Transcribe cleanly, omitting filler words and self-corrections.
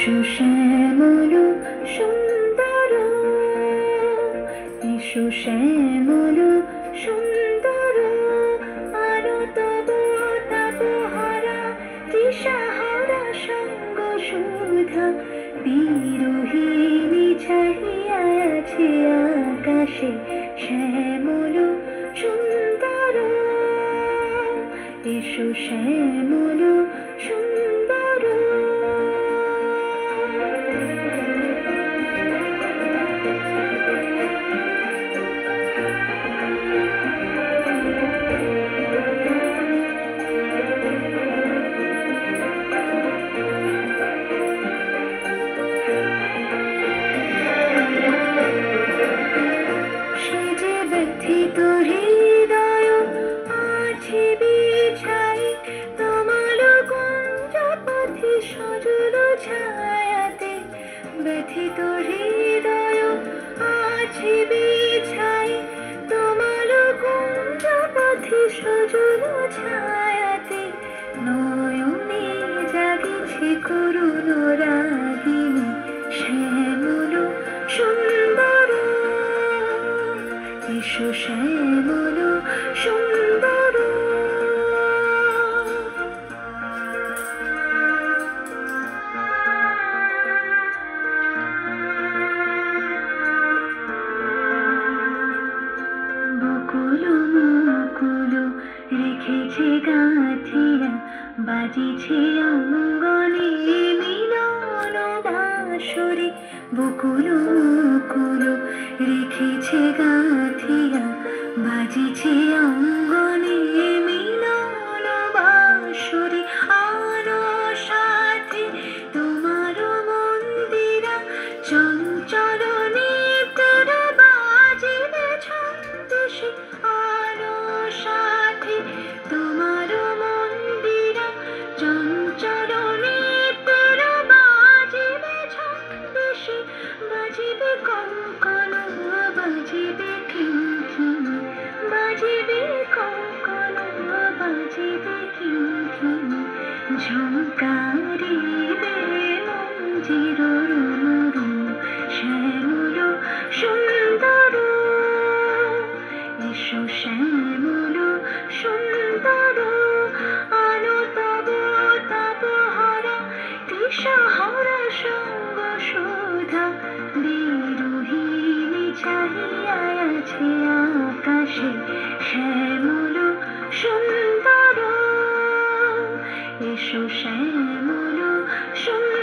শ্যামল সুন্দর, এসো শ্যামল সুন্দর, আলো তব তাপহারা তৃষাহারা সঙ্গ সুধা, বিরোহিণী চাহিয়া আছে আকাশে শ্যামল সুন্দর, এসো শ্যামল সুন্দর। সে যে ব্যথিত হৃদয় আছে বিছাই তোমার কুঞ্জ পথে সজল ছায়াতে, ব্যথিত হৃদয় আছে বিছাই তোমার কুঞ্জ পথে সজল ছায়াতে, নয়নে জাগিছে করুণ রাগিনী শ্যামল সুন্দর, এসো শ্যামল সুন্দর। বকুল মুকুল রেখেছে গাঁথিয়া, বাজিছে অঙ্গনে মিলন বাঁশরি, বকুল মুকুল রেখেছে গাঁথিয়া, বাজিছে অঙ্গনে মিলন বাঁশরি, আরো সাথে তোমার মন্দিরা চঞ্চল নিত্যর বাজিবে ছন্দেশে, আরো সাথে তোমার মন্দিরা চঞ্চল নিত্যর বাজিবে ছন্দেশে, বাজিবে কঙ্কণ বাজিবে কিঙ্কিণী, বাজিবে কঙ্কণ বাজিবে কিঙ্কিণী, ঝঙ্কারিবে মঞ্জির রুনুরু শ্যামল সুন্দর, এসো শ্যামল সুন্দর, আলো তব তাপহারা তৃষাহারা সঙ্গ সুধা, বিরোহিণী চাহিয়া আছে আকাশে শ্যামল সুন্দর, এসো শ্যামল সুন্দর।